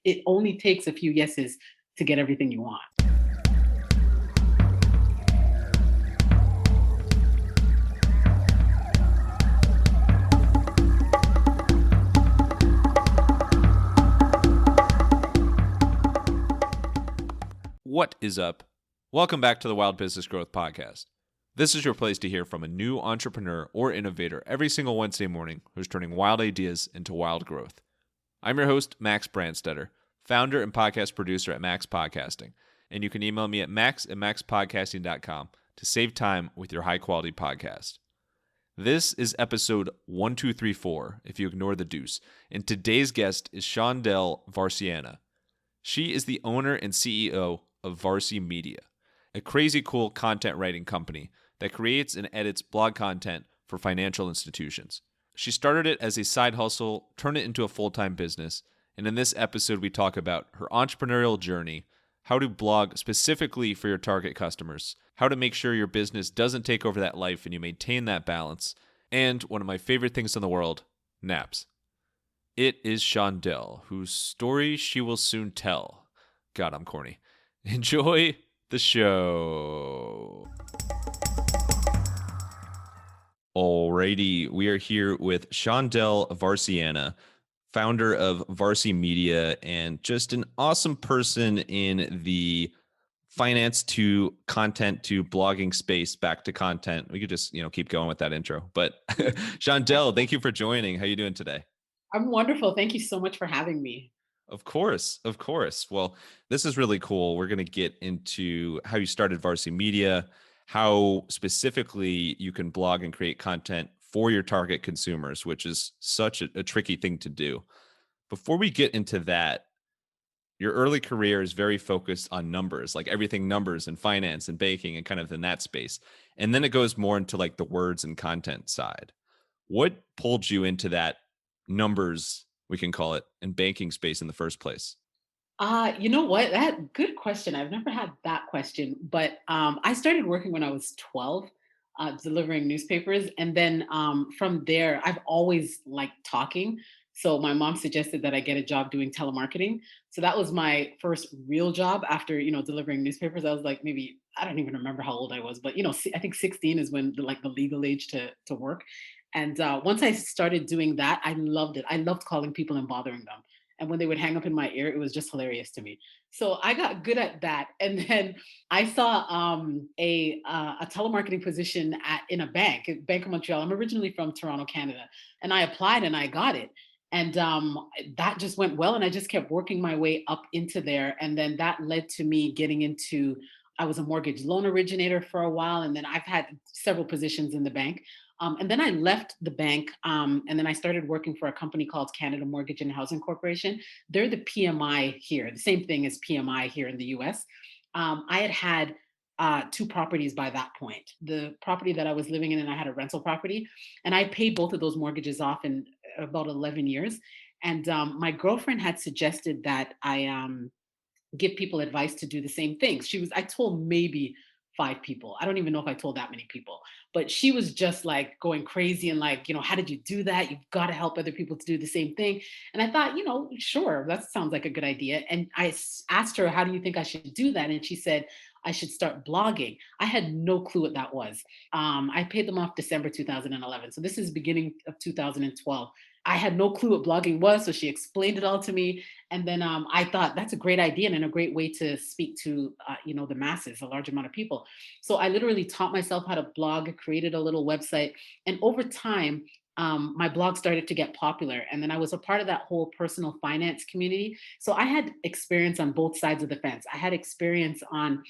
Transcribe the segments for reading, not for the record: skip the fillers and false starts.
it only takes a few yeses to get everything you want. What is up? Welcome back to the Wild Business Growth Podcast. This is your place to hear from a new entrepreneur or innovator every single Wednesday morning who's turning wild ideas into wild growth. I'm your host, Max Branstetter, founder and podcast producer at MaxPodcasting, and you can email me at max@maxpodcasting.com to save time with your high-quality podcast. This is episode 1234, if you ignore the deuce, and today's guest is Shondell Varcianna. She is the owner and CEO of Varci Media, a crazy cool content writing company that creates and edits blog content for financial institutions. She started it as a side hustle, turned it into a full-time business, and in this episode we talk about her entrepreneurial journey, how to blog specifically for your target customers, how to make sure your business doesn't take over that life and you maintain that balance, and one of my favorite things in the world, naps. It is Shondell, whose story she will soon tell. God, I'm corny. Enjoy the show. Alrighty, we are here with Shondell Varcianna, founder of Varci Media, and just an awesome person in the finance to content to blogging space, back to content. We could just, keep going with that intro. But Shondell, thank you for joining. How are you doing today? I'm wonderful. Thank you so much for having me. Of course, of course. Well, this is really cool. We're going to get into how you started Varci Media, how specifically you can blog and create content for your target consumers, which is such a tricky thing to do. Before we get into that, your early career is very focused on numbers, like everything numbers and finance and banking and kind of in that space. And then it goes more into like the words and content side. What pulled you into that numbers, we can call it, in banking space in the first place? You know what? That good question. I've never had that question, but I started working when I was 12, delivering newspapers, and then from there, I've always liked talking. So my mom suggested that I get a job doing telemarketing. So that was my first real job after delivering newspapers. I was like maybe I don't even remember how old I was, but I think 16 is when the legal age to work. And once I started doing that, I loved it. I loved calling people and bothering them. And when they would hang up in my ear, it was just hilarious to me. So I got good at that. And then I saw a telemarketing position in a bank, at Bank of Montreal. I'm originally from Toronto, Canada, and I applied and I got it. And that just went well, and I just kept working my way up into there. And then that led to me getting into. I was a mortgage loan originator for a while, and then I've had several positions in the bank. And then I left the bank, and then I started working for a company called Canada Mortgage and Housing Corporation. They're the PMI here, the same thing as PMI here in the US. I had two properties by that point. The property that I was living in, and I had a rental property, and I paid both of those mortgages off in about 11 years. And my girlfriend had suggested that I give people advice to do the same things. I told maybe 5 people. I don't even know if I told that many people, but she was just like going crazy and like, how did you do that? You've got to help other people to do the same thing. And I thought, sure, that sounds like a good idea. And I asked her, how do you think I should do that? And she said, I should start blogging. I had no clue what that was. I paid them off December 2011. So this is beginning of 2012. I had no clue what blogging was. So she explained it all to me. And then I thought that's a great idea and a great way to speak to, the masses, a large amount of people. So I literally taught myself how to blog, created a little website. And over time, my blog started to get popular. And then I was a part of that whole personal finance community. So I had experience on both sides of the fence. I had experience on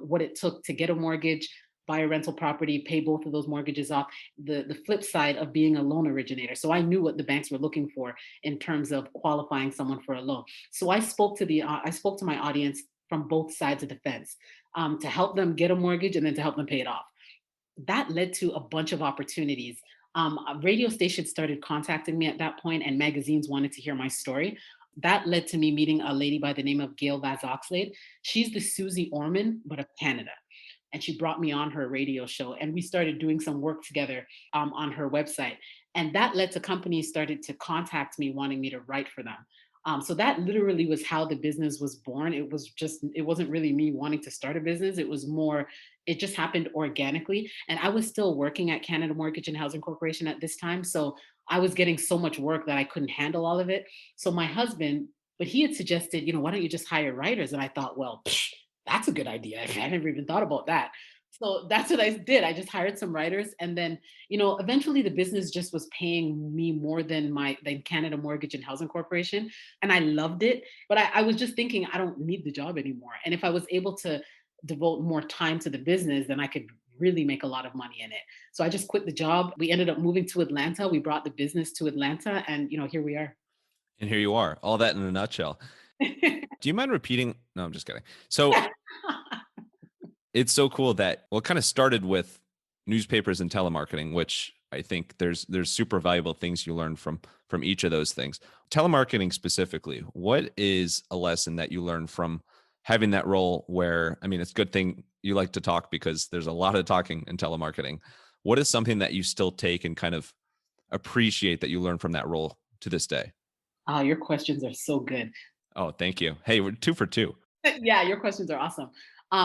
what it took to get a mortgage, buy a rental property, pay both of those mortgages off, the flip side of being a loan originator. So I knew what the banks were looking for in terms of qualifying someone for a loan. So I spoke to my audience from both sides of the fence, to help them get a mortgage and then to help them pay it off. That led to a bunch of opportunities. Radio stations started contacting me at that point, and magazines wanted to hear my story. That led to me meeting a lady by the name of Gail Vaz Oxlade. She's the Susie Orman, but of Canada. And she brought me on her radio show, and we started doing some work together on her website. And that led to companies started to contact me wanting me to write for them. So that literally was how the business was born. It wasn't really me wanting to start a business. It was more, it just happened organically. And I was still working at Canada Mortgage and Housing Corporation at this time. So I was getting so much work that I couldn't handle all of it. So my husband, but he had suggested, why don't you just hire writers? And I thought, well, that's a good idea. I never even thought about that. So that's what I did. I just hired some writers, and then eventually the business just was paying me more than Canada Mortgage and Housing Corporation, and I loved it. But I was just thinking, I don't need the job anymore. And if I was able to devote more time to the business, then I could really make a lot of money in it. So I just quit the job. We ended up moving to Atlanta. We brought the business to Atlanta, and here we are. And here you are, all that in a nutshell. Do you mind repeating? No, I'm just kidding. So it's so cool that it kind of started with newspapers and telemarketing, which I think there's super valuable things you learn from each of those things. Telemarketing specifically, what is a lesson that you learn from having that role where, I mean, it's a good thing you like to talk because there's a lot of talking in telemarketing. What is something that you still take and kind of appreciate that you learn from that role to this day? Oh, your questions are so good. Oh, thank you. Hey, we're 2 for 2. Yeah, your questions are awesome.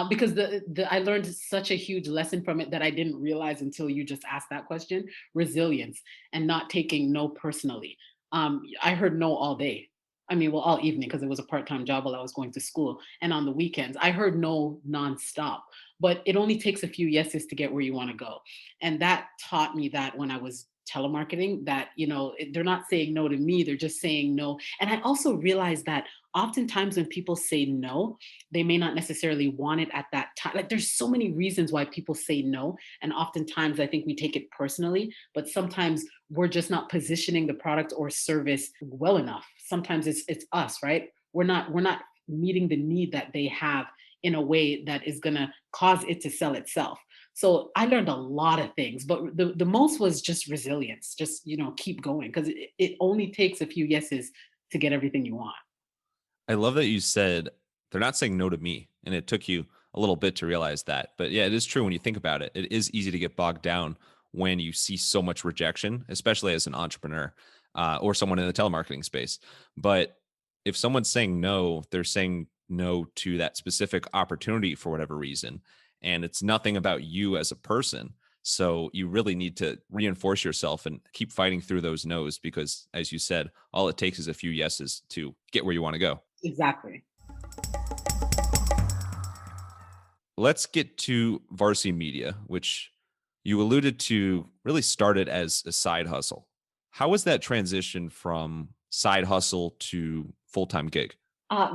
Because the I learned such a huge lesson from it that I didn't realize until you just asked that question. Resilience and not taking no personally. I heard no all day. I mean, well, all evening because it was a part-time job while I was going to school, and on the weekends I heard no nonstop. But it only takes a few yeses to get where you want to go, and that taught me that when I was telemarketing, that they're not saying no to me, they're just saying no. And I also realized that oftentimes when people say no, they may not necessarily want it at that time. Like there's so many reasons why people say no. And oftentimes I think we take it personally, but sometimes we're just not positioning the product or service well enough. Sometimes it's us, right? We're not meeting the need that they have in a way that is gonna cause it to sell itself. So I learned a lot of things, but the most was just resilience. Just keep going because it only takes a few yeses to get everything you want. I love that you said they're not saying no to me. And it took you a little bit to realize that. But yeah, it is true when you think about it. It is easy to get bogged down when you see so much rejection, especially as an entrepreneur or someone in the telemarketing space. But if someone's saying no, they're saying no to that specific opportunity for whatever reason. And it's nothing about you as a person. So you really need to reinforce yourself and keep fighting through those no's because, as you said, all it takes is a few yeses to get where you want to go. Exactly. Let's get to Varci Media, which you alluded to really started as a side hustle. How was that transition from side hustle to full-time gig?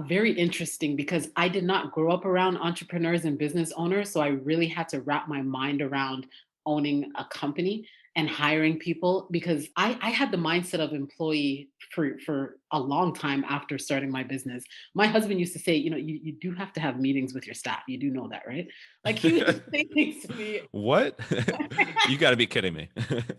Very interesting because I did not grow up around entrepreneurs and business owners. So I really had to wrap my mind around owning a company and hiring people because I had the mindset of employee for a long time after starting my business. My husband used to say, you do have to have meetings with your staff. You do know that, right? Like he would just say things to me. What? You got to be kidding me.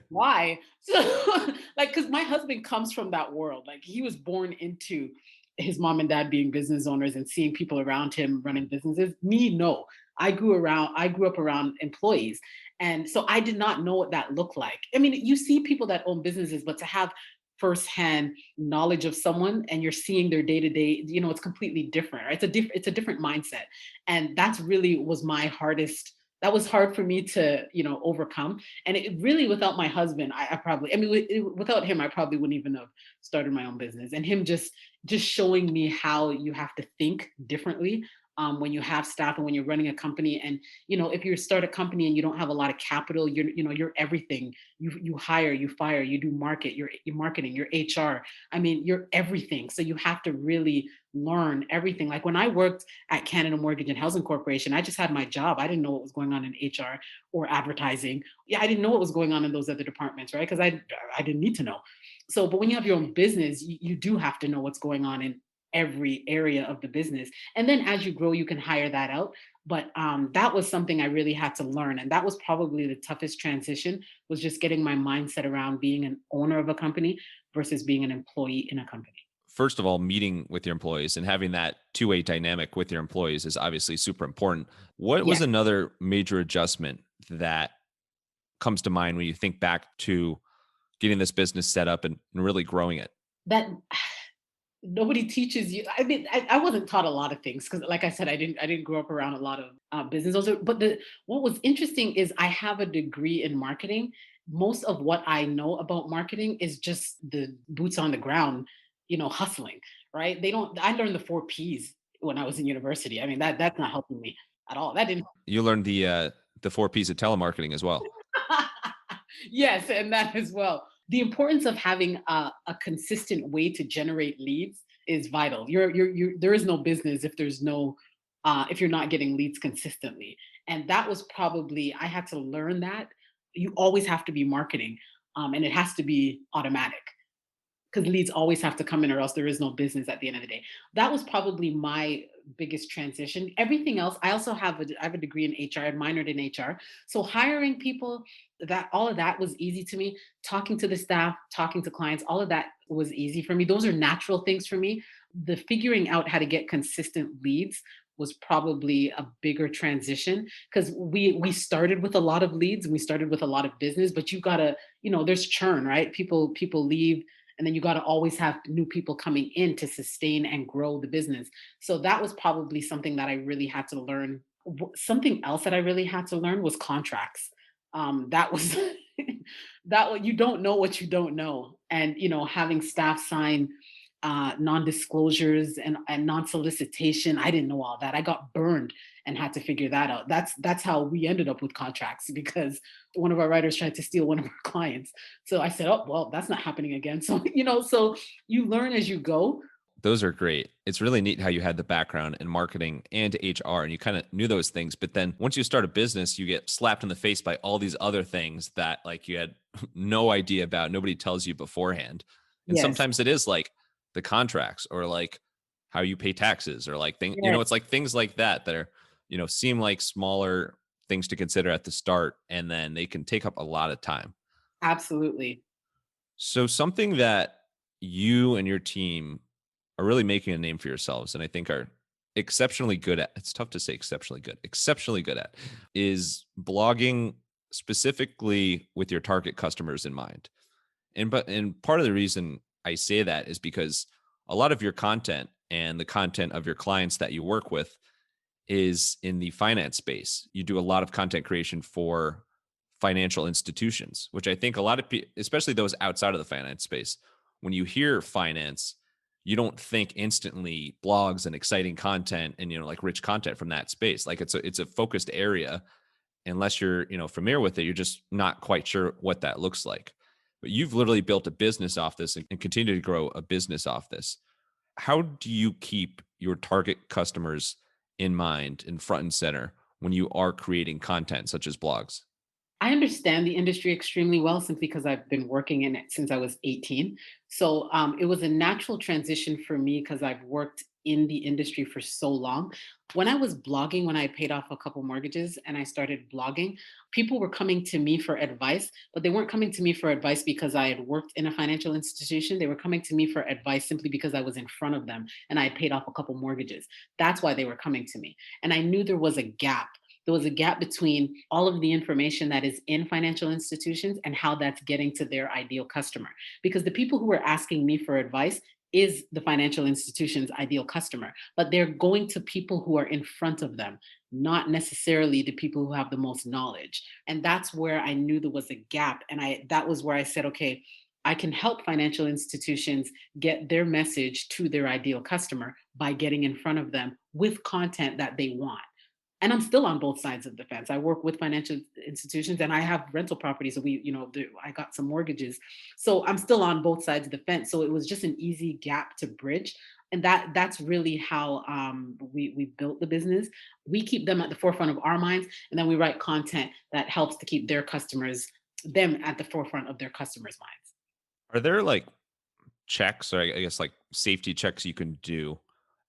Why? So, like, because my husband comes from that world. Like, he was born into his mom and dad being business owners and seeing people around him running businesses. Me, no. I grew up around employees. And so I did not know what that looked like. I mean, you see people that own businesses, but to have firsthand knowledge of someone and you're seeing their day to day, it's completely different. Right? It's a different mindset. And that's really was my hardest that was hard for me to overcome, and it really, without my husband, I probably, I mean, without him I probably wouldn't even have started my own business, and him just showing me how you have to think differently when you have staff and when you're running a company. And if you start a company and you don't have a lot of capital, you're everything. You hire, you fire, you do your marketing, your HR. I mean, you're everything. So you have to really learn everything. Like when I worked at Canada Mortgage and Housing Corporation, I just had my job. I didn't know what was going on in HR or advertising. Yeah, I didn't know what was going on in those other departments, right? Because I didn't need to know. So, but when you have your own business, you do have to know what's going on in every area of the business. And then as you grow, you can hire that out. But that was something I really had to learn. And that was probably the toughest transition, was just getting my mindset around being an owner of a company versus being an employee in a company. First of all, meeting with your employees and having that two-way dynamic with your employees is obviously super important. What was Yes. another major adjustment that comes to mind when you think back to getting this business set up and really growing it? That Nobody teaches you. I mean, I wasn't taught a lot of things because, like I said, I didn't grow up around a lot of business. Also, but what was interesting is I have a degree in marketing. Most of what I know about marketing is just the boots on the ground, hustling. Right? They don't. I learned the four P's when I was in university. I mean, that's not helping me at all. That didn't. You learned the four P's of telemarketing as well. Yes, and that as well. The importance of having a consistent way to generate leads is vital. There is no business if there's no if you're not getting leads consistently. And that was probably I had to learn that you always have to be marketing, and it has to be automatic because leads always have to come in or else there is no business at the end of the day. That was probably my biggest transition. Everything else, I have a degree in HR, I minored in HR. So hiring people, that all of that was easy to me. Talking to the staff, talking to clients, all of that was easy for me. Those are natural things for me. The figuring out how to get consistent leads was probably a bigger transition because we started with a lot of leads and we started with a lot of business, but you gotta, there's churn, right? People leave, and then you got to always have new people coming in to sustain and grow the business. So that was probably something that I really had to learn. Something else that I really had to learn was contracts. That was you don't know what you don't know, and having staff sign non-disclosures and non-solicitation. I didn't know all that. I got burned and had to figure that out. That's how we ended up with contracts because one of our writers tried to steal one of our clients. So I said, oh well, that's not happening again. So so you learn as you go. Those are great. It's really neat how you had the background in marketing and HR and you kind of knew those things. But then once you start a business, you get slapped in the face by all these other things that like you had no idea about. Nobody tells you beforehand. And Yes, sometimes it is like the contracts or like how you pay taxes or like yes, it's like things like that that are, seem like smaller things to consider at the start and then they can take up a lot of time. absolutely. So something that you and your team are really making a name for yourselves and I think are exceptionally good at, it's tough to say exceptionally good at, is blogging specifically with your target customers in mind. And part of the reason I say that is because a lot of your content and the content of your clients that you work with is in the finance space. You do a lot of content creation for financial institutions, which I think a lot of people, especially those outside of the finance space, when you hear finance, you don't think instantly blogs and exciting content and like rich content from that space. Like it's a focused area. Unless you're familiar with it, you're just not quite sure what that looks like. But you've literally built a business off this and continue to grow a business off this. How do you keep your target customers in mind and front and center when you are creating content such as blogs? I understand the industry extremely well since because I've been working in it since I was 18. So it was a natural transition for me because I've worked in the industry for so long. When I was blogging, when I paid off a couple mortgages and I started blogging, people were coming to me for advice, but they weren't coming to me for advice because I had worked in a financial institution. They were coming to me for advice simply because I was in front of them and I had paid off a couple mortgages. That's why they were coming to me. And I knew there was a gap. There was a gap between all of the information that is in financial institutions and how that's getting to their ideal customer. Because the people who are asking me for advice is the financial institution's ideal customer, but they're going to people who are in front of them, not necessarily the people who have the most knowledge. And that's where I knew there was a gap. And that was where I said, okay, I can help financial institutions get their message to their ideal customer by getting in front of them with content that they want. And I'm still on both sides of the fence. I work with financial institutions and I have rental properties. So I got some mortgages. So I'm still on both sides of the fence. So it was just an easy gap to bridge. And that's really how we built the business. We keep them at the forefront of our minds, and then we write content that helps to keep them at the forefront of their customers' minds. Are there like checks or I guess like safety checks you can do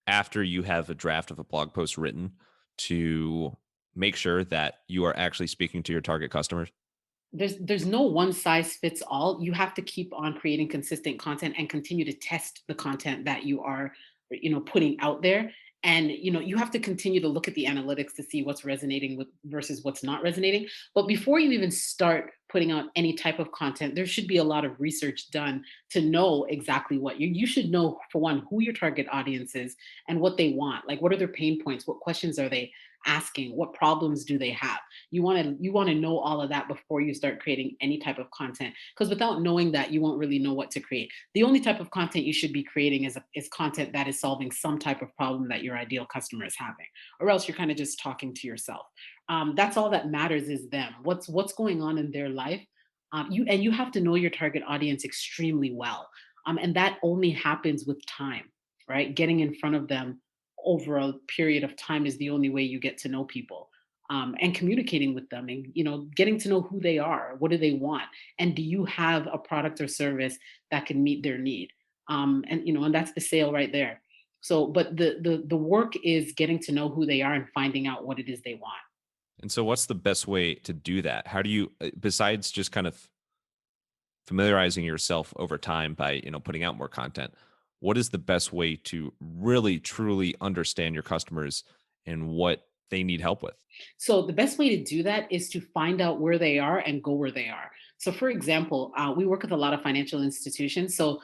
after you have a draft of a blog post written to make sure that you are actually speaking to your target customers? There's no one size fits all. You have to keep on creating consistent content and continue to test the content that you are putting out there. And you have to continue to look at the analytics to see what's resonating with versus what's not resonating. But before you even start putting out any type of content, there should be a lot of research done to know exactly what you should know, for one, who your target audience is and what they want. Like, what are their pain points? What questions are they asking? What problems do they have? You want to know all of that before you start creating any type of content, because without knowing that, you won't really know what to create. The only type of content you should be creating is content that is solving some type of problem that your ideal customer is having, or else you're kind of just talking to yourself. That's all that matters, is them. What's going on in their life. You have to know your target audience extremely well, and that only happens with time, right? Getting in front of them over a period of time is the only way you get to know people, and communicating with them, and getting to know who they are, what do they want, and do you have a product or service that can meet their need. And that's the sale right there. So, but the work is getting to know who they are and finding out what it is they want. And so what's the best way to do that? How do you, besides just kind of familiarizing yourself over time by, putting out more content, what is the best way to really truly understand your customers and what they need help with? So the best way to do that is to find out where they are and go where they are. So, for example, we work with a lot of financial institutions. So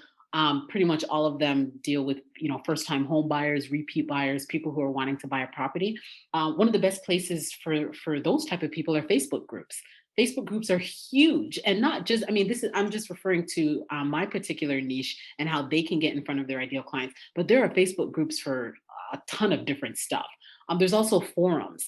pretty much all of them deal with first-time home buyers, repeat buyers, people who are wanting to buy a property. One of the best places for those type of people are Facebook groups. Facebook groups are huge, and not just. I mean, this is I'm just referring to my particular niche and how they can get in front of their ideal clients. But there are Facebook groups for a ton of different stuff. There's also forums,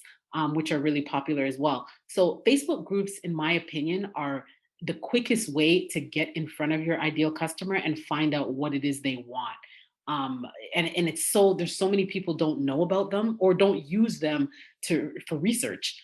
which are really popular as well. So, Facebook groups, in my opinion, are the quickest way to get in front of your ideal customer and find out what it is they want. And it's so there's so many people don't know about them or don't use them for research.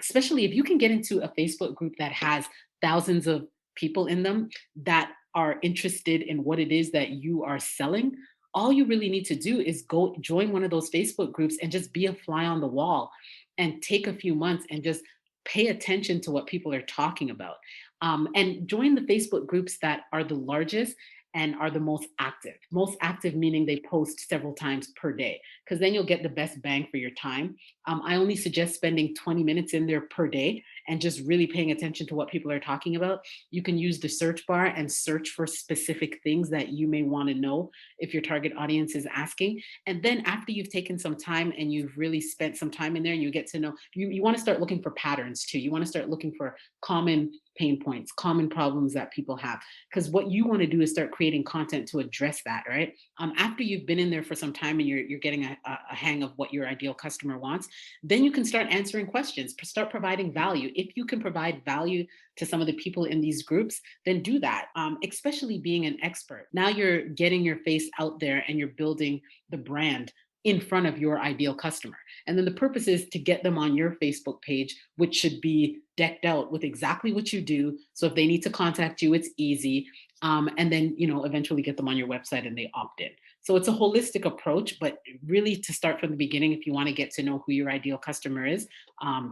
Especially if you can get into a Facebook group that has thousands of people in them that are interested in what it is that you are selling. All you really need to do is go join one of those Facebook groups and just be a fly on the wall, and take a few months and just pay attention to what people are talking about, and join the Facebook groups that are the largest and are the most active. Most active meaning they post several times per day, because then you'll get the best bang for your time. I only suggest spending 20 minutes in there per day and just really paying attention to what people are talking about. You can use the search bar and search for specific things that you may want to know if your target audience is asking. And then after you've taken some time and you've really spent some time in there and you get to know, you want to start looking for patterns too. You want to start looking for common pain points, common problems that people have. Because what you want to do is start creating content to address that, right? After you've been in there for some time and you're getting a hang of what your ideal customer wants, then you can start answering questions, start providing value. If you can provide value to some of the people in these groups, then do that. Especially being an expert. Now you're getting your face out there and you're building the brand in front of your ideal customer. And then the purpose is to get them on your Facebook page, which should be decked out with exactly what you do. So if they need to contact you, it's easy. And then, eventually get them on your website and they opt in. So it's a holistic approach, but really to start from the beginning, if you want to get to know who your ideal customer is,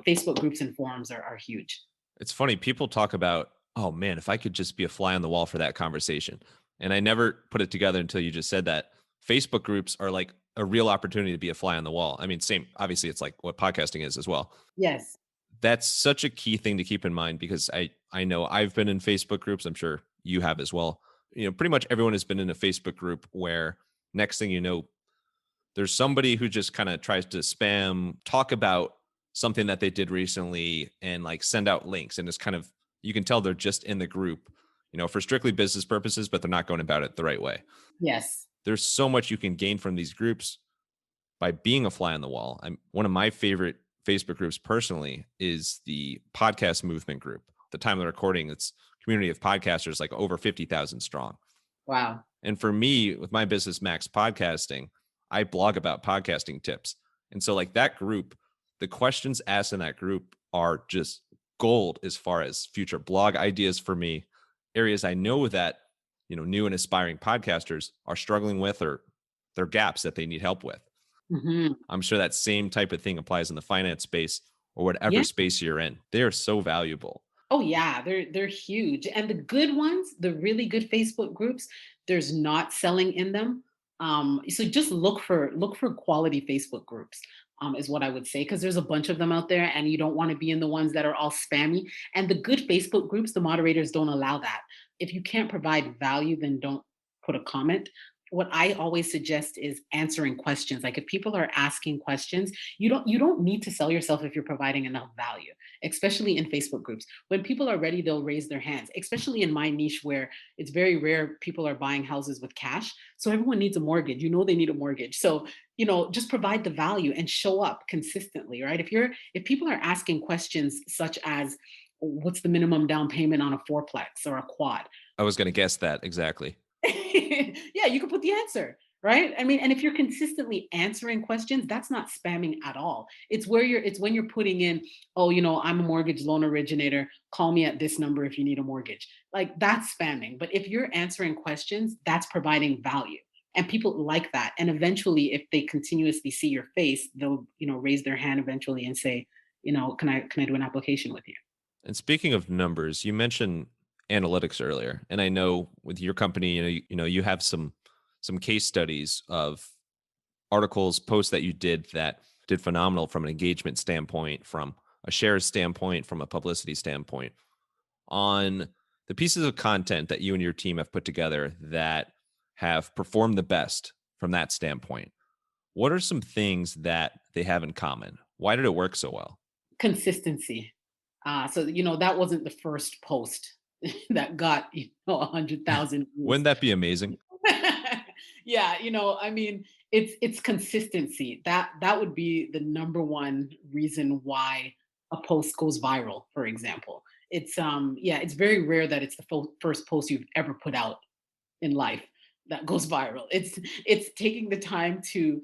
Facebook groups and forums are huge. It's funny, people talk about, oh man, if I could just be a fly on the wall for that conversation. And I never put it together until you just said that. Facebook groups are like a real opportunity to be a fly on the wall. I mean, same, obviously, it's like what podcasting is as well. Yes. That's such a key thing to keep in mind because I know I've been in Facebook groups. I'm sure you have as well. Pretty much everyone has been in a Facebook group where next thing you know, there's somebody who just kind of tries to spam, talk about something that they did recently and like send out links. And it's kind of, you can tell they're just in the group, for strictly business purposes, but they're not going about it the right way. Yes. There's so much you can gain from these groups by being a fly on the wall. One of my favorite Facebook groups personally is the podcast movement group. At the time of the recording, it's a community of podcasters like over 50,000 strong. Wow. And for me, with my business, Max Podcasting, I blog about podcasting tips. And so, like that group, the questions asked in that group are just gold as far as future blog ideas for me, areas I know that, new and aspiring podcasters are struggling with or their gaps that they need help with. Hmm. I'm sure that same type of thing applies in the finance space or whatever Yeah. space you're in. They are so valuable. Oh yeah, they're huge. And the good ones, the really good Facebook groups, there's not selling in them. So just look for quality Facebook groups. Is what I would say, because there's a bunch of them out there, and you don't want to be in the ones that are all spammy. And the good Facebook groups, the moderators don't allow that. If you can't provide value, then don't put a comment. What I always suggest is answering questions. Like if people are asking questions, you don't need to sell yourself if you're providing enough value, especially in Facebook groups. When people are ready, they'll raise their hands, especially in my niche where it's very rare people are buying houses with cash. So everyone needs a mortgage. They need a mortgage. So, just provide the value and show up consistently, right? If people are asking questions such as what's the minimum down payment on a fourplex or a quad? I was going to guess that exactly. Yeah, you can put the answer, right? I mean, and if you're consistently answering questions, that's not spamming at all. It's when you're putting in, oh, I'm a mortgage loan originator. Call me at this number if you need a mortgage. Like that's spamming. But if you're answering questions, that's providing value. And people like that. And eventually, if they continuously see your face, they'll, raise their hand eventually and say, can I do an application with you? And speaking of numbers, you mentioned analytics earlier, and I know with your company, you have some case studies of articles, posts that you did phenomenal from an engagement standpoint, from a shares standpoint, from a publicity standpoint, on the pieces of content that you and your team have put together that have performed the best from that standpoint. What are some things that they have in common? Why did it work so well? Consistency. So that wasn't the first post that got 100,000 views. Wouldn't that be amazing? Yeah, I mean, it's consistency. That would be the number one reason why a post goes viral, for example. It's very rare that it's the first post you've ever put out in life that goes viral. It's taking the time to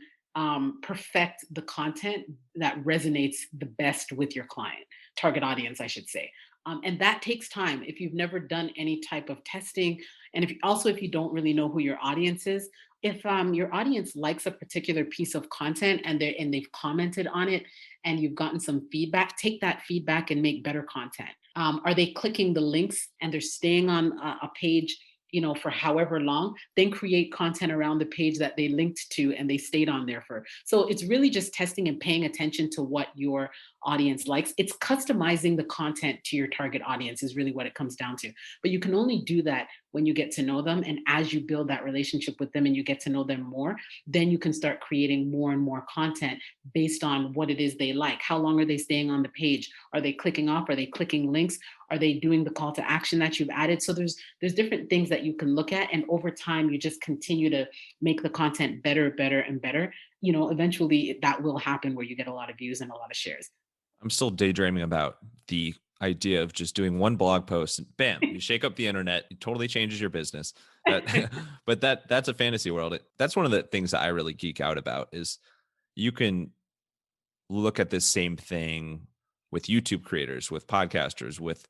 perfect the content that resonates the best with your client, target audience, I should say. And that takes time. If you've never done any type of testing, and if you don't really know who your audience is, if your audience likes a particular piece of content and they've commented on it and you've gotten some feedback, take that feedback and make better content. Are they clicking the links and they're staying on a page for however long, then create content around the page that they linked to and they stayed on there for. So it's really just testing and paying attention to what your audience likes. It's customizing the content to your target audience is really what it comes down to. But you can only do that when you get to know them. And as you build that relationship with them and you get to know them more, then you can start creating more and more content based on what it is they like. How long are they staying on the page? Are they clicking off? Are they clicking links? Are they doing the call to action that you've added? So there's different things that you can look at, and over time you just continue to make the content better, better, and better. Eventually that will happen where you get a lot of views and a lot of shares. I'm still daydreaming about the idea of just doing one blog post and bam, you shake up the internet, it totally changes your business. That, but that's a fantasy world. That's one of the things that I really geek out about is you can look at this same thing with YouTube creators, with podcasters, with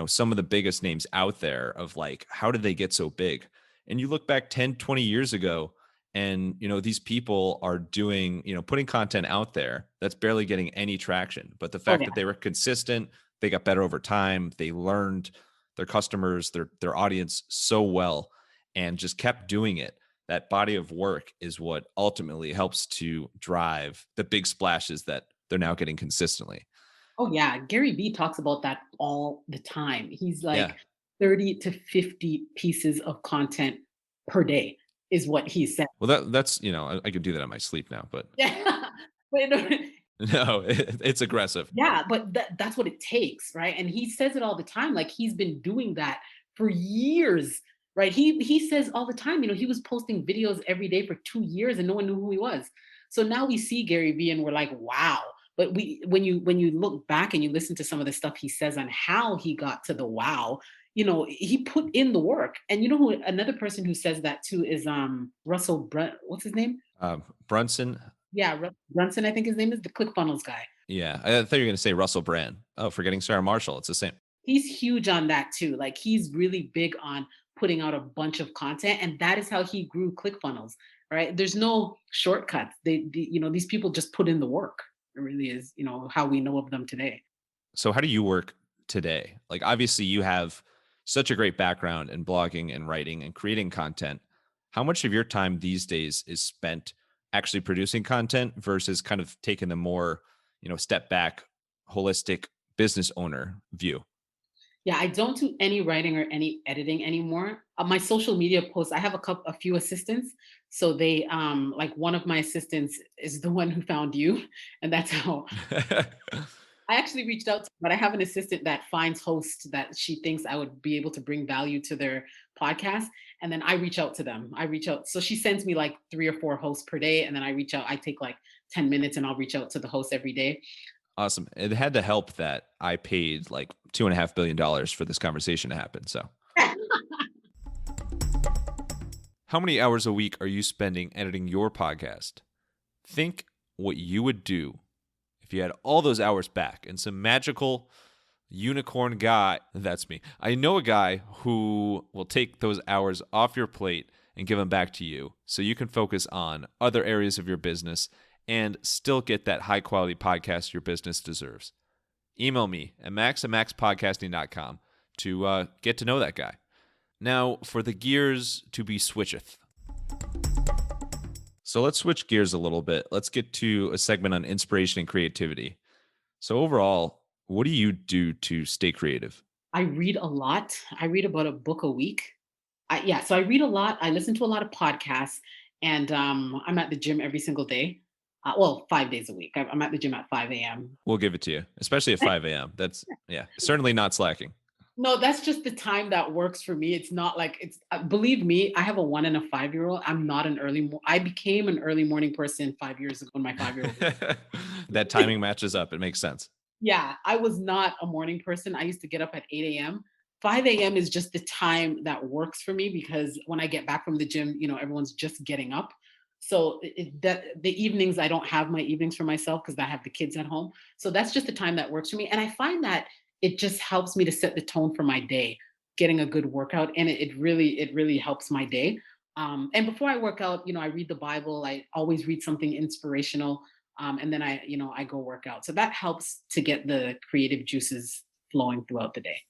some of the biggest names out there of like, how did they get so big? And you look back 10, 20 years ago, and these people are doing, putting content out there that's barely getting any traction. But the Oh fact yeah. that they were consistent, they got better over time, they learned their customers, their audience so well, and just kept doing it. That body of work is what ultimately helps to drive the big splashes that they're now getting consistently. Oh yeah, Gary Vee talks about that all the time. He's Yeah. like 30 to 50 pieces of content per day is what he said. Well, that's I could do that in my sleep now, but Yeah. But no, it's aggressive. yeah, but that's what it takes, right? And he says it all the time. Like he's been doing that for years, right? He says all the time, he was posting videos every day for 2 years and no one knew who he was. So now we see Gary Vee and we're like, wow. But when you look back and you listen to some of the stuff he says on how he got to the wow, he put in the work. And who another person who says that too is what's his name? Brunson. Yeah, Brunson, I think his name is the ClickFunnels guy. Yeah, I thought you were going to say Russell Brand. Oh, forgetting Sarah Marshall. It's the same. He's huge on that too. Like he's really big on putting out a bunch of content, and that is how he grew ClickFunnels. Right? There's no shortcuts. These people just put in the work. It really is, how we know of them today. So how do you work today? Like obviously you have such a great background in blogging and writing and creating content. How much of your time these days is spent actually producing content versus kind of taking the more, step back, holistic business owner view? Yeah, I don't do any writing or any editing anymore. My social media posts, I have a few assistants. So they like one of my assistants is the one who found you. And that's how I actually reached out to, but I have an assistant that finds hosts that she thinks I would be able to bring value to their podcast. And then I reach out to them. I reach out. So she sends me like 3 or 4 hosts per day. And then I reach out. I take like 10 minutes and I'll reach out to the host every day. Awesome. It had to help that I paid like $2.5 billion for this conversation to happen. So, how many hours a week are you spending editing your podcast? Think what you would do if you had all those hours back and some magical unicorn guy. That's me. I know a guy who will take those hours off your plate and give them back to you so you can focus on other areas of your business and still get that high quality podcast your business deserves. Email me at max@maxpodcasting.com to get to know that guy. Now, for the gears to be switcheth. So let's switch gears a little bit. Let's get to a segment on inspiration and creativity. So overall, what do you do to stay creative? I read a lot. I read about a book a week. So I read a lot. I listen to a lot of podcasts, and I'm at the gym every single day. Well, 5 days a week. I'm at the gym at 5 a.m. We'll give it to you, especially at 5 a.m. That's, yeah, certainly not slacking. No, that's just the time that works for me. It's not like it's. Believe me, I have a 1 and a 5-year-old. I'm not an I became an early morning person 5 years ago when my 5-year-old. That timing matches up. It makes sense. Yeah, I was not a morning person. I used to get up at 8 a.m. 5 a.m. is just the time that works for me because when I get back from the gym, everyone's just getting up. So that the evenings, I don't have my evenings for myself because I have the kids at home. So that's just the time that works for me. And I find that it just helps me to set the tone for my day, getting a good workout. And it really helps my day. And before I work out, I read the Bible. I always read something inspirational, and then I go work out. So that helps to get the creative juices flowing throughout the day.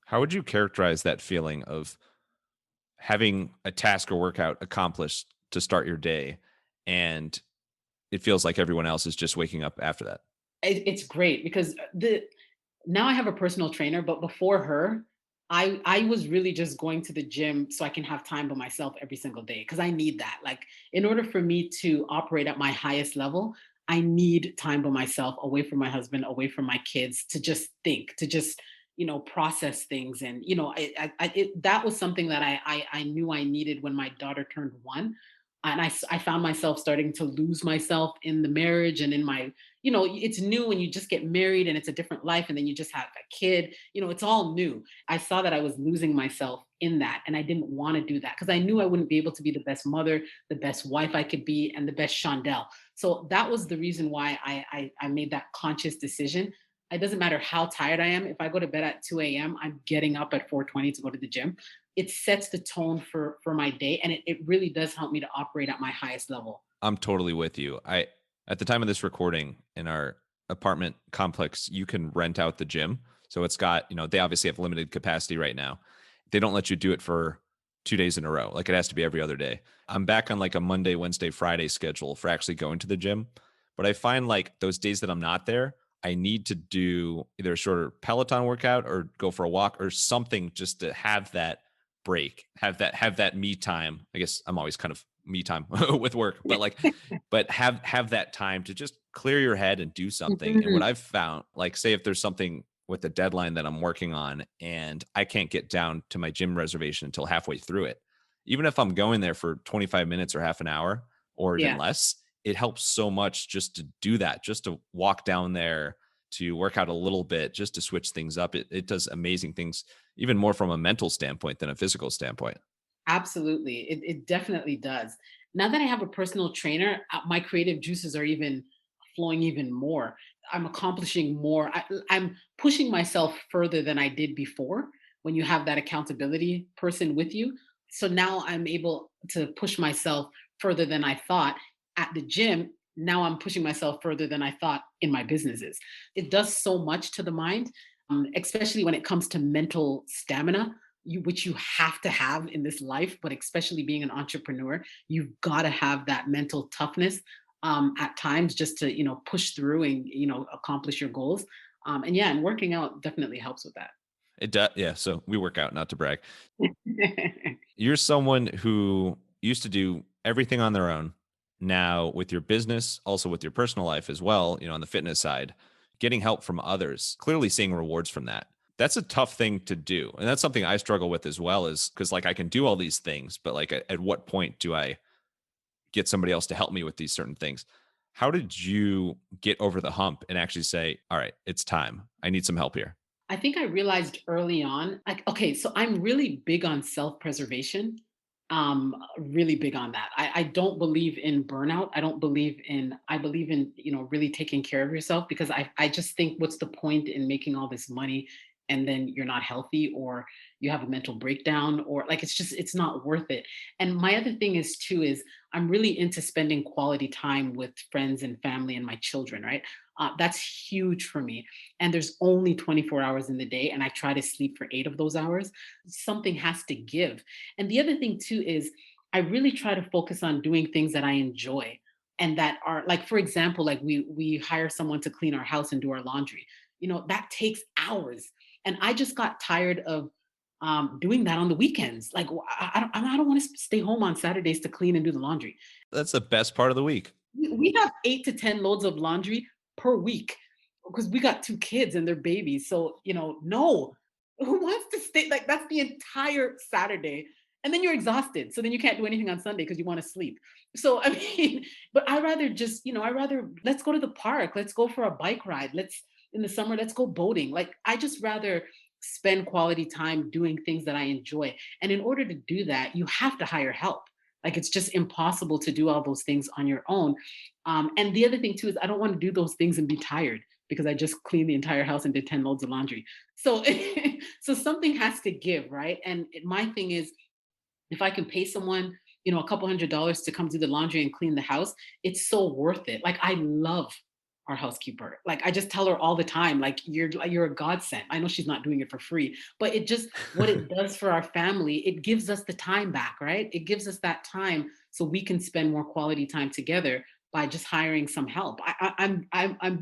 How would you characterize that feeling of having a task or workout accomplished to start your day, and it feels like everyone else is just waking up after that? It's great because the now I have a personal trainer, but before her, I was really just going to the gym so I can have time by myself every single day because I need that. Like in order for me to operate at my highest level, I need time by myself, away from my husband, away from my kids, to just think, to just process things. And that was something that I knew I needed when my daughter turned 1. And I found myself starting to lose myself in the marriage and in my, it's new when you just get married and it's a different life and then you just have a kid, it's all new. I saw that I was losing myself in that and I didn't want to do that because I knew I wouldn't be able to be the best mother, the best wife I could be, and the best Shondell. So that was the reason why I made that conscious decision. It doesn't matter how tired I am. If I go to bed at 2 a.m., I'm getting up at 4:20 to go to the gym. It sets the tone for my day, and it really does help me to operate at my highest level. I'm totally with you. At the time of this recording in our apartment complex, you can rent out the gym. So it's got, they obviously have limited capacity right now. They don't let you do it for 2 days in a row. Like it has to be every other day. I'm back on like a Monday, Wednesday, Friday schedule for actually going to the gym. But I find like those days that I'm not there, I need to do either a shorter Peloton workout or go for a walk or something just to have that break, have that me time. I guess I'm always kind of me time with work, but have that time to just clear your head and do something. And what Mhm. I've found, like say if there's something with the deadline that I'm working on and I can't get down to my gym reservation until halfway through it, even if I'm going there for 25 minutes or half an hour or even Yeah. less, it helps so much just to do that, just to walk down there, to work out a little bit, just to switch things up. It does amazing things, even more from a mental standpoint than a physical standpoint. Absolutely. It definitely does. Now that I have a personal trainer, my creative juices are even flowing even more. I'm accomplishing more. I'm pushing myself further than I did before when you have that accountability person with you. So now I'm able to push myself further than I thought at the gym. Now I'm pushing myself further than I thought in my businesses. It does so much to the mind, especially when it comes to mental stamina. which you have to have in this life, but especially being an entrepreneur, you've got to have that mental toughness at times just to, push through and, accomplish your goals. And yeah, and working out definitely helps with that. It does. Yeah. So we work out, not to brag. You're someone who used to do everything on their own. Now, with your business, also with your personal life as well, on the fitness side, getting help from others, clearly seeing rewards from that. That's a tough thing to do. And that's something I struggle with as well, is because like I can do all these things, but like at what point do I get somebody else to help me with these certain things? How did you get over the hump and actually say, all right, it's time. I need some help here? I think I realized early on, like, okay, so I'm really big on self-preservation. Really big on that. I don't believe in burnout. I believe in, really taking care of yourself because I just think what's the point in making all this money and then you're not healthy or you have a mental breakdown or like it's not worth it. And my other thing is too is I'm really into spending quality time with friends and family and my children, right? That's huge for me. And there's only 24 hours in the day, and I try to sleep for 8 of those hours. Something has to give. And the other thing too is I really try to focus on doing things that I enjoy and that are like, for example, like we hire someone to clean our house and do our laundry. That takes hours. And I just got tired of doing that on the weekends. Like I don't want to stay home on Saturdays to clean and do the laundry. That's the best part of the week. We have 8 to 10 loads of laundry per week because we got 2 kids and they're babies. So, no, who wants to stay? Like, that's the entire Saturday. And then you're exhausted. So then you can't do anything on Sunday because you want to sleep. So, I mean, but I rather just, let's go to the park. Let's go for a bike ride. In the summer, let's go boating. Like, I just rather spend quality time doing things that I enjoy. And in order to do that, you have to hire help. Like it's just impossible to do all those things on your own. And the other thing too is I don't want to do those things and be tired because I just cleaned the entire house and did 10 loads of laundry. So, so something has to give, right? And my thing is, if I can pay someone, a couple $100s to come do the laundry and clean the house, it's so worth it. Like I love our housekeeper. Like I just tell her all the time, like you're a godsend. I know she's not doing it for free, but it just what it does for our family, it gives us the time back, right? It gives us that time so we can spend more quality time together by just hiring some help. I'm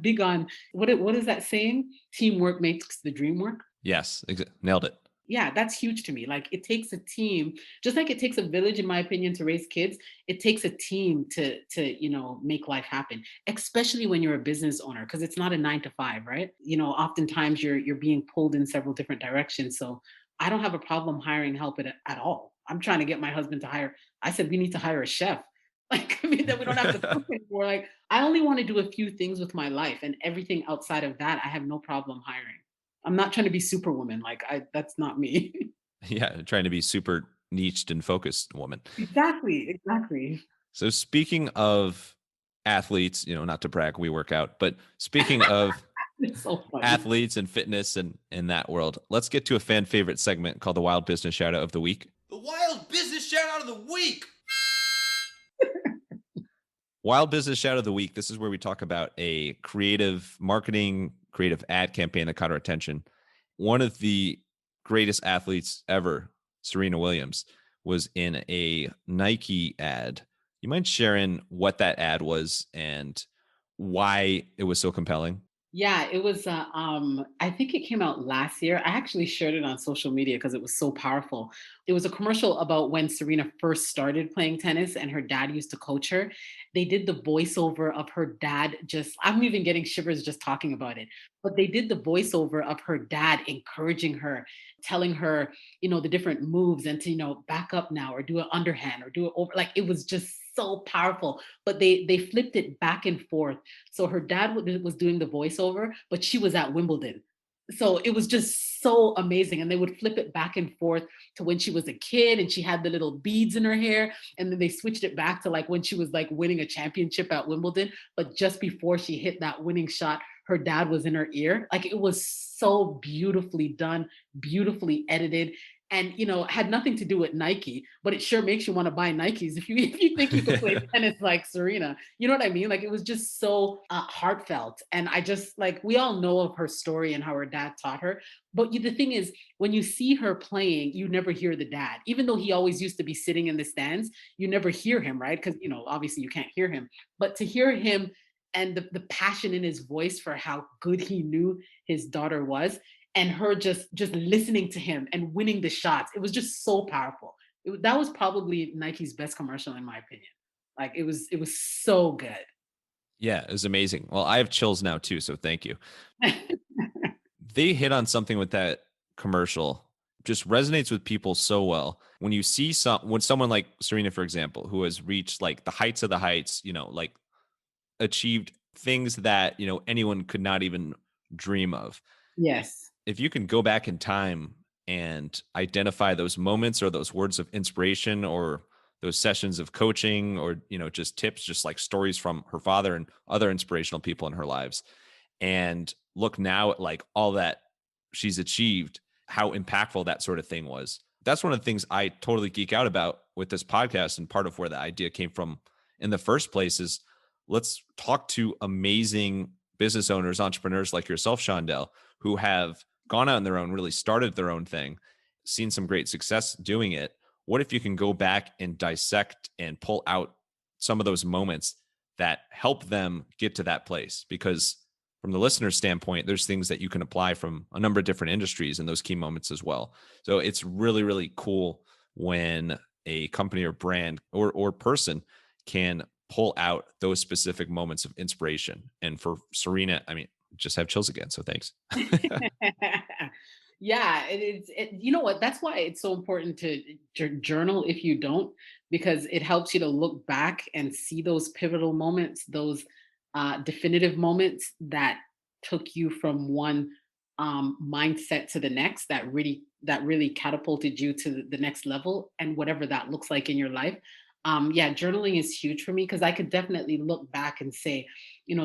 big on what is that saying? Teamwork makes the dream work. Yes, nailed it. Yeah, that's huge to me. Like it takes a team, just like it takes a village, in my opinion, to raise kids. It takes a team to make life happen, especially when you're a business owner, because it's not a 9 to 5, right? Oftentimes you're being pulled in several different directions. So I don't have a problem hiring help at all. I'm trying to get my husband to hire. I said we need to hire a chef. Like I mean that we don't have to cook anymore. Like I only want to do a few things with my life, and everything outside of that, I have no problem hiring. I'm not trying to be superwoman. Like that's not me. Yeah, trying to be super niched and focused woman. Exactly, exactly. So speaking of athletes, not to brag, we work out, but speaking of It's so funny. athletes and fitness and in that world, let's get to a fan favorite segment called the Wild Business Shout Out of the Week. The Wild Business Shout Out of the Week. Wild Business Shout Out of the Week. This is where we talk about a creative marketing, creative ad campaign that caught our attention. One of the greatest athletes ever, Serena Williams, was in a Nike ad. You mind sharing what that ad was and why it was so compelling? Yeah, it was I think it came out last year. I actually shared it on social media because it was so powerful. It was a commercial about when Serena first started playing tennis and her dad used to coach her. They did the voiceover of her dad just I'm even getting shivers just talking about it. But they did the voiceover of her dad encouraging her, telling her, the different moves and to, back up now or do an underhand or do it over. Like it was just so powerful. But they flipped it back and forth, so her dad was doing the voiceover, but she was at Wimbledon. So it was just so amazing. And they would flip it back and forth to when she was a kid and she had the little beads in her hair. And then they switched it back to like when she was like winning a championship at Wimbledon. But just before she hit that winning shot, her dad was in her ear. Like it was so beautifully done, beautifully edited. and had nothing to do with Nike, but it sure makes you want to buy Nikes if you if you think you could play tennis like Serena. You know what I mean? Like it was just so heartfelt, and I just like we all know of her story and how her dad taught her. But the thing is, when you see her playing, you never hear the dad, even though he always used to be sitting in the stands. You never hear him, right? Because obviously you can't hear him, but to hear him and the passion in his voice for how good he knew his daughter was, and her just listening to him and winning the shots. It was just so powerful. That was probably Nike's best commercial in my opinion. Like it was so good. Yeah, it was amazing. Well, I have chills now too, so thank you. They hit on something with that commercial, just resonates with people so well. When you see when someone like Serena, for example, who has reached like the heights of the heights, like achieved things that, anyone could not even dream of. Yes. If you can go back in time and identify those moments or those words of inspiration or those sessions of coaching or, just tips, just like stories from her father and other inspirational people in her lives, and look now at like all that she's achieved, how impactful that sort of thing was. That's one of the things I totally geek out about with this podcast. And part of where the idea came from in the first place is let's talk to amazing business owners, entrepreneurs like yourself, Shondell, who have gone out on their own, really started their own thing, seen some great success doing it. What if you can go back and dissect and pull out some of those moments that help them get to that place? Because from the listener's standpoint, there's things that you can apply from a number of different industries in those key moments as well. So it's really, really cool when a company or brand or person can pull out those specific moments of inspiration. And for Serena, I mean, just have chills again. So thanks. Yeah, you know what? That's why it's so important to journal if you don't, because it helps you to look back and see those pivotal moments, those definitive moments that took you from one mindset to the next, that really catapulted you to the next level, and whatever that looks like in your life. Yeah, journaling is huge for me because I could definitely look back and say,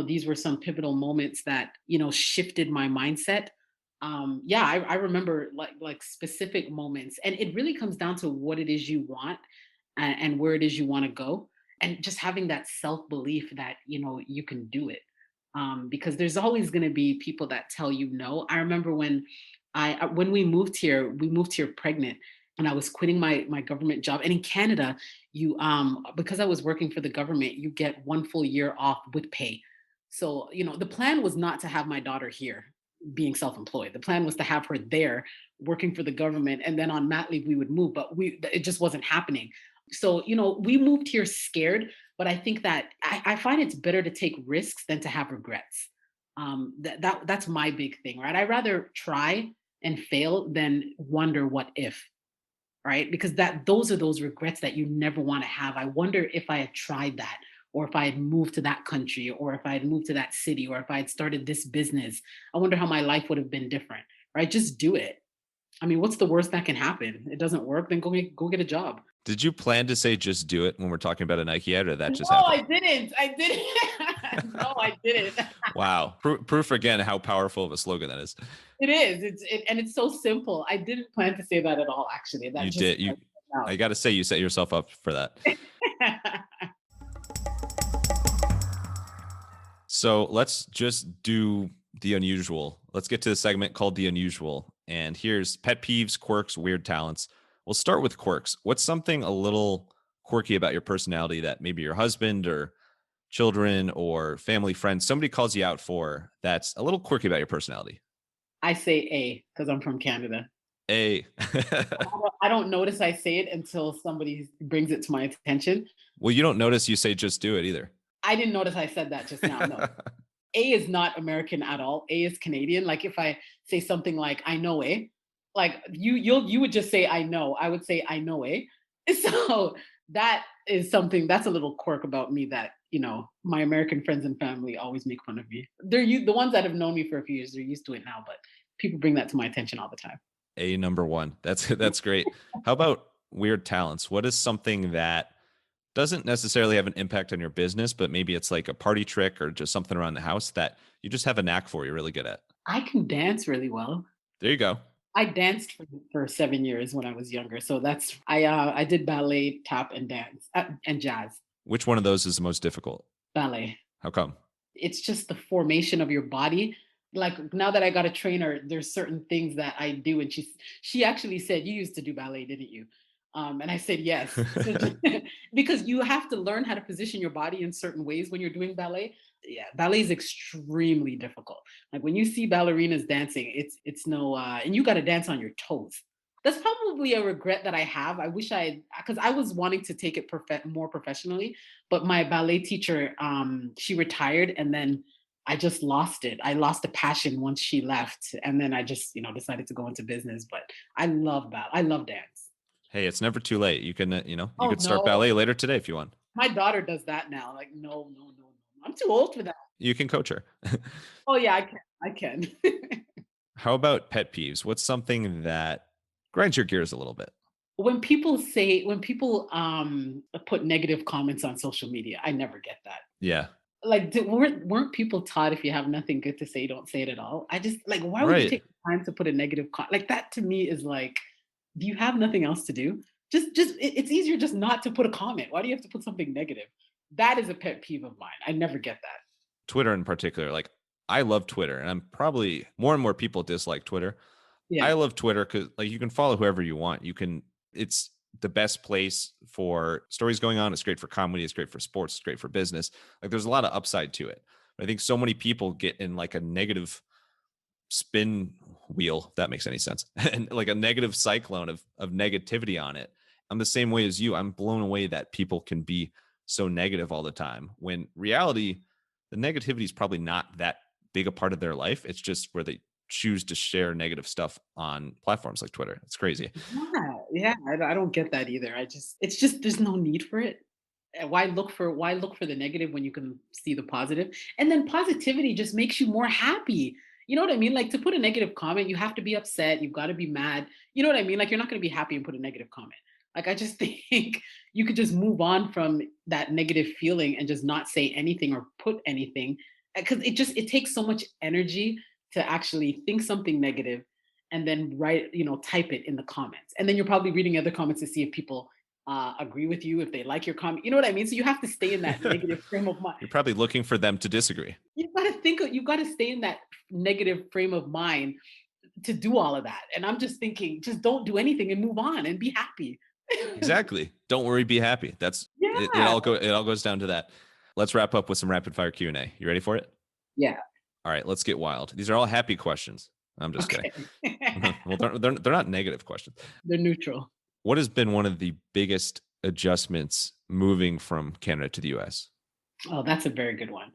these were some pivotal moments that shifted my mindset. Yeah, I remember like specific moments, and it really comes down to what it is you want, and where it is you want to go, and just having that self belief that you can do it. Because there's always going to be people that tell you no. I remember when we moved here pregnant, and I was quitting my government job. And in Canada, you because I was working for the government, you get 1 full year off with pay. So the plan was not to have my daughter here being self-employed. The plan was to have her there working for the government, and then on mat leave we would move, but it just wasn't happening. So we moved here scared, but I think that I find it's better to take risks than to have regrets. That's my big thing, right? I'd rather try and fail than wonder what if, right? Because those are those regrets that you never want to have. I wonder if I had tried that, or if I had moved to that country, or if I had moved to that city, or if I had started this business. I wonder how my life would have been different, right? Just do it. I mean, what's the worst that can happen? It doesn't work, then go get a job. Did you plan to say just do it when we're talking about a Nike ad, or that just No, happened? I didn't. I didn't. No, I didn't. Wow. Proof again how powerful of a slogan that is. It is. And it's so simple. I didn't plan to say that at all, actually. That You just did. came I out. got to say, you set yourself up for that. So let's just do the unusual. Let's get to the segment called The Unusual. And here's pet peeves, quirks, weird talents. We'll start with quirks. What's something a little quirky about your personality that maybe your husband or children or family friends, somebody calls you out for that's a little quirky about your personality? I say A because I'm from Canada. A. I don't notice I say it until somebody brings it to my attention. Well, you don't notice you say just do it either. I didn't notice I said that just now. No. A is not American at all. A is Canadian. Like if I say something like I know A, like you would just say I know. I would say I know A. So that is something that's a little quirk about me that my American friends and family always make fun of me. The ones that have known me for a few years, they're used to it now, but people bring that to my attention all the time. A number one. That's great. How about weird talents? What is something that doesn't necessarily have an impact on your business, but maybe it's like a party trick or just something around the house that you just have a knack for, you're really good at? I can dance really well. There you go. I danced for 7 years when I was younger. So I did ballet, tap, and dance and jazz. Which one of those is the most difficult? Ballet. How come? It's just the formation of your body. Like now that I got a trainer, there's certain things that I do, and she actually said, "You used to do ballet, didn't you?" And I said, "Yes." So because you have to learn how to position your body in certain ways when you're doing ballet. Yeah, ballet is extremely difficult. Like when you see ballerinas dancing, it's no, and you got to dance on your toes. That's probably a regret that I have. I wish because I was wanting to take it more professionally, but my ballet teacher, she retired, and then I just lost it. I lost the passion once she left, and then I just, decided to go into business. But I love ballet. I love dance. Hey, it's never too late. You can, you Oh could start no, ballet later today if you want. my daughter does that now. Like, no, no, no, no. I'm too old for that. You can coach her. Oh yeah, I can. I can. How about pet peeves? What's something that grinds your gears a little bit? When people put negative comments on social media, I never get that. Yeah. Like, weren't people taught if you have nothing good to say, don't say it at all? I just like, why would you Right. take the time to put a negative like that? To me is like, do you have nothing else to do? It's easier just not to put a comment. Why do you have to put something negative? That is a pet peeve of mine. I never get that. Twitter in particular. Like, I love Twitter, and I'm probably more and more people dislike Twitter. I Yeah. love Twitter because like you can follow whoever you want. It's the best place for stories going on. It's great for comedy. It's great for sports. It's great for business. Like there's a lot of upside to it. But I think so many people get in like a negative spin wheel, if that makes any sense, and like a negative cyclone of negativity on it. I'm the same way as you. I'm blown away that people can be so negative all the time when reality, the negativity is probably not that big a part of their life. It's just where they choose to share negative stuff on platforms like Twitter. It's crazy. Yeah, yeah, I don't get that either. It's just there's no need for it. Why look for the negative when you can see the positive? And then positivity just makes you more happy. You know what I mean? Like to put a negative comment, you have to be upset, you've got to be mad. You know what I mean? Like you're not going to be happy and put a negative comment. Like I just think you could just move on from that negative feeling and just not say anything or put anything because it takes so much energy to actually think something negative and then type it in the comments. And then you're probably reading other comments to see if people agree with you, if they like your comment. You know what I mean? So you have to stay in that negative frame of mind. You're probably looking for them to disagree. You've got to stay in that negative frame of mind to do all of that. And I'm just thinking, just don't do anything and move on and be happy. Exactly. Don't worry, be happy. That's it. Yeah. It all goes down to that. Let's wrap up with some rapid fire Q&A. You ready for it? Yeah. All right, let's get wild. These are all happy questions. I'm just kidding. Okay. Well, they're not negative questions. They're neutral. What has been one of the biggest adjustments moving from Canada to the US? Oh, that's a very good one.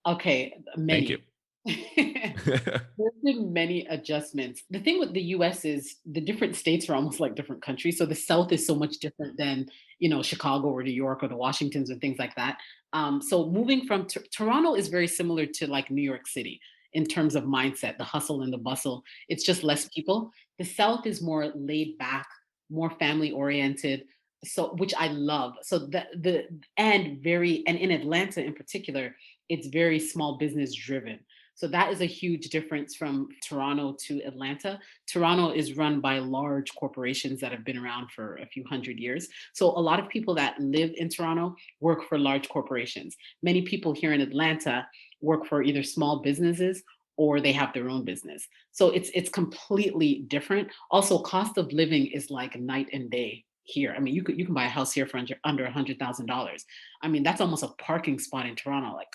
Okay, Thank you. many. There's been many adjustments. The thing with the US is the different states are almost like different countries. So the South is so much different than, Chicago or New York or the Washingtons and things like that. So moving from Toronto is very similar to like New York City in terms of mindset, the hustle and the bustle. It's just less people. The South is more laid back, more family oriented. So which I love. So and in Atlanta in particular, it's very small business driven. So that is a huge difference from Toronto to Atlanta. Toronto is run by large corporations that have been around for a few hundred years. So a lot of people that live in Toronto work for large corporations. Many people here in Atlanta work for either small businesses or they have their own business. So it's completely different. Also, cost of living is like night and day here. I mean, you can buy a house here for under $100,000. I mean, that's almost a parking spot in Toronto. Like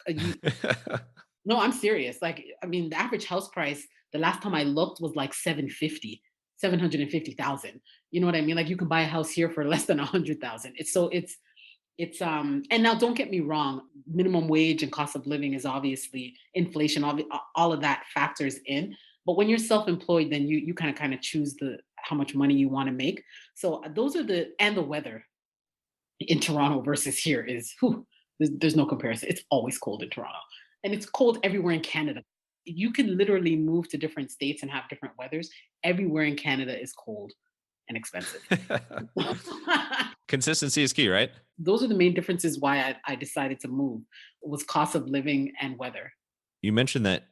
no, I'm serious. Like, I mean, the average house price, the last time I looked was like 750,000. You know what I mean? Like you can buy a house here for less than 100,000. It's and now don't get me wrong, minimum wage and cost of living is obviously inflation, all of that factors in. But when you're self-employed, then you kind of choose the how much money you want to make. So those are the weather in Toronto versus here is there's no comparison. It's always cold in Toronto. And it's cold everywhere in Canada. You can literally move to different states and have different weathers. Everywhere in Canada is cold and expensive. Consistency is key, right? Those are the main differences why I decided to move was cost of living and weather. You mentioned that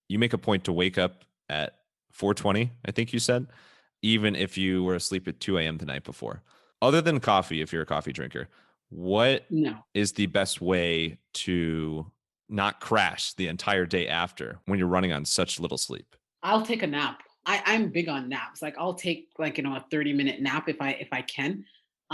you make a point to wake up at 4:20, I think you said, even if you were asleep at 2 a.m. the night before. Other than coffee, if you're a coffee drinker, what No, is the best way to not crash the entire day after when you're running on such little sleep? I'll take a nap. I'm big on naps. Like I'll take like, a 30-minute nap if I can.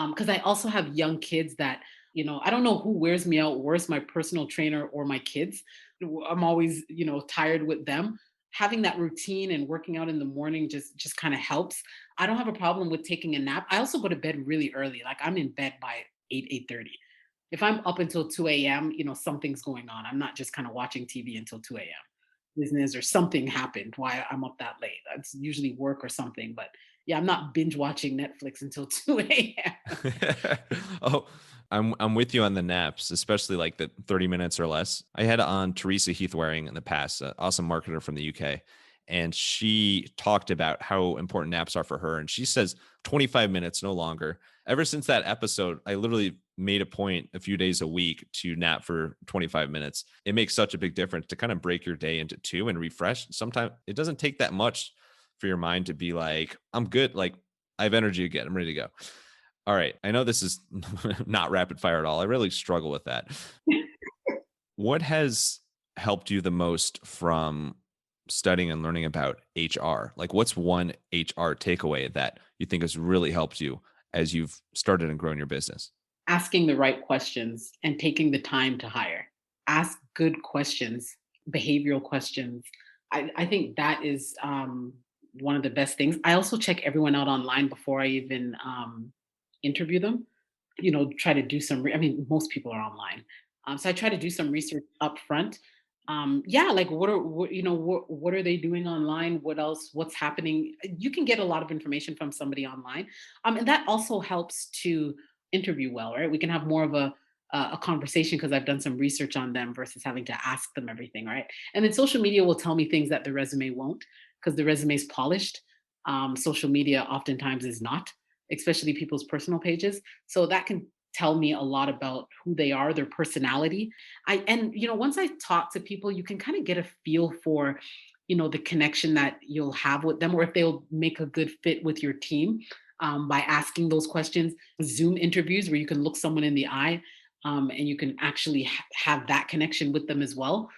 Because I also have young kids that, I don't know who wears me out worse, my personal trainer or my kids. I'm always, tired with them. Having that routine and working out in the morning just kind of helps. I don't have a problem with taking a nap. I also go to bed really early. Like I'm in bed by 8:30. If I'm up until 2 a.m., something's going on. I'm not just kind of watching TV until 2 a.m. Business or something happened why I'm up that late. That's usually work or something. But yeah, I'm not binge watching Netflix until 2 a.m. Oh, I'm with you on the naps, especially like the 30 minutes or less. I had on Teresa Heath Waring in the past, an awesome marketer from the UK, and she talked about how important naps are for her. And she says 25 minutes, no longer. Ever since that episode, I literally made a point a few days a week to nap for 25 minutes. It makes such a big difference to kind of break your day into two and refresh. Sometimes it doesn't take that much for your mind to be like, I'm good. Like I have energy again. I'm ready to go. All right. I know this is not rapid fire at all. I really struggle with that. What has helped you the most from studying and learning about HR? Like, what's one HR takeaway that you think has really helped you as you've started and grown your business? Asking the right questions and taking the time to hire. Ask good questions, behavioral questions. I think that is one of the best things. I also check everyone out online before I even interview them. Try to do some. I mean, most people are online, so I try to do some research up front. Yeah, like what are they doing online? What else? What's happening? You can get a lot of information from somebody online, and that also helps to interview well, right? We can have more of a conversation because I've done some research on them versus having to ask them everything, right? And then social media will tell me things that the resume won't because the resume is polished. Social media oftentimes is not, especially people's personal pages. So that can tell me a lot about who they are, their personality. Once I talk to people, you can kind of get a feel for, the connection that you'll have with them, or if they'll make a good fit with your team by asking those questions. Zoom interviews where you can look someone in the eye and you can actually have that connection with them as well.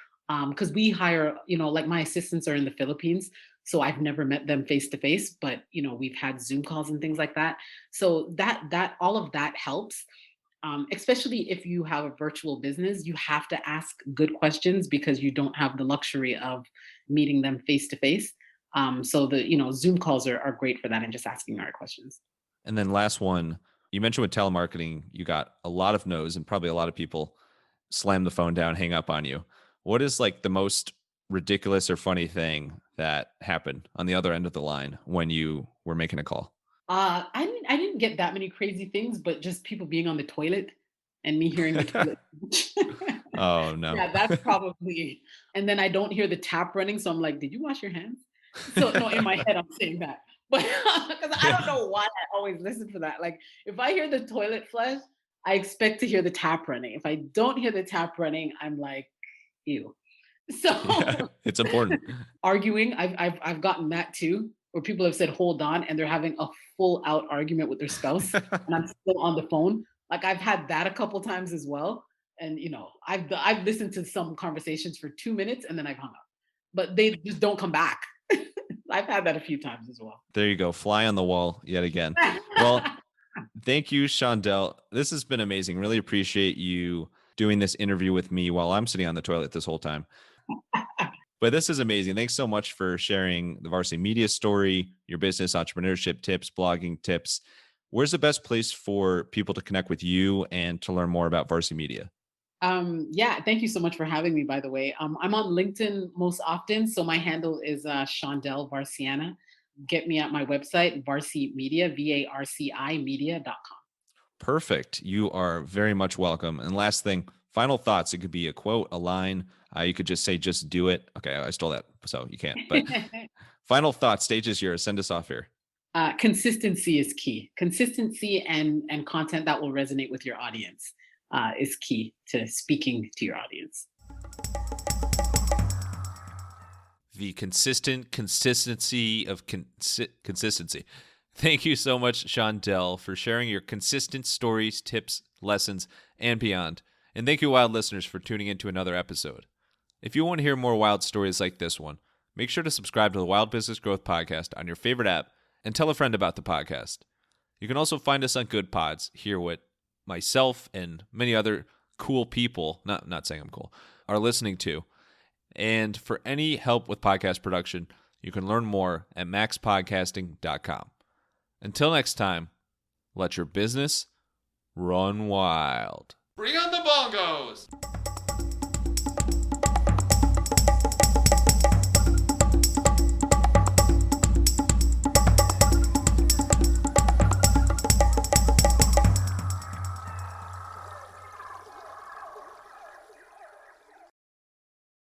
Because we hire, like my assistants are in the Philippines, so I've never met them face to face, but we've had Zoom calls and things like that. So that all of that helps. Especially if you have a virtual business, you have to ask good questions because you don't have the luxury of meeting them face to face. So the Zoom calls are great for that and just asking the right questions. And then last one, you mentioned with telemarketing, you got a lot of no's and probably a lot of people slam the phone down, hang up on you. What is like the most ridiculous or funny thing that happened on the other end of the line when you were making a call? I didn't get that many crazy things, but just people being on the toilet and me hearing the toilet. Oh no. Yeah, that's probably. And then I don't hear the tap running, so I'm like, "Did you wash your hands?" So no, in my head I'm saying that, but because I don't know why I always listen for that. Like if I hear the toilet flush, I expect to hear the tap running. If I don't hear the tap running, I'm like, "Ew." Yeah, So it's important. arguing, I've gotten that too, where people have said, "Hold on," and they're having a full out argument with their spouse, and I'm still on the phone. Like I've had that a couple times as well, and I've listened to some conversations for 2 minutes and then I've hung up, but they just don't come back. I've had that a few times as well. There you go. Fly on the wall yet again. Well, thank you, Shondell. This has been amazing. Really appreciate you doing this interview with me while I'm sitting on the toilet this whole time. But this is amazing. Thanks so much for sharing the Varsity Media story, your business entrepreneurship tips, blogging tips. Where's the best place for people to connect with you and to learn more about Varsity Media? Yeah, thank you so much for having me, by the way. I'm on LinkedIn most often, so my handle is Shondell Varcianna. Get me at my website, Varci Media, VARCI media.com. Perfect. You are very much welcome. And last thing, final thoughts. It could be a quote, a line. You could just say, just do it. Okay, I stole that, so you can't. But final thoughts, stage is yours. Send us off here. Consistency is key. Consistency and content that will resonate with your audience is key to speaking to your audience. the consistency of consistency. Thank you so much, Shondell, for sharing your consistent stories, tips, lessons, and beyond. And thank you, Wild listeners, for tuning into another episode. If you want to hear more wild stories like this one, make sure to subscribe to the Wild Business Growth Podcast on your favorite app and tell a friend about the podcast. You can also find us on Good Pods, hear what myself and many other cool people, not saying I'm cool, are listening to. And for any help with podcast production, you can learn more at MaxPodcasting.com. Until next time, let your business run wild. Bring on the bongos!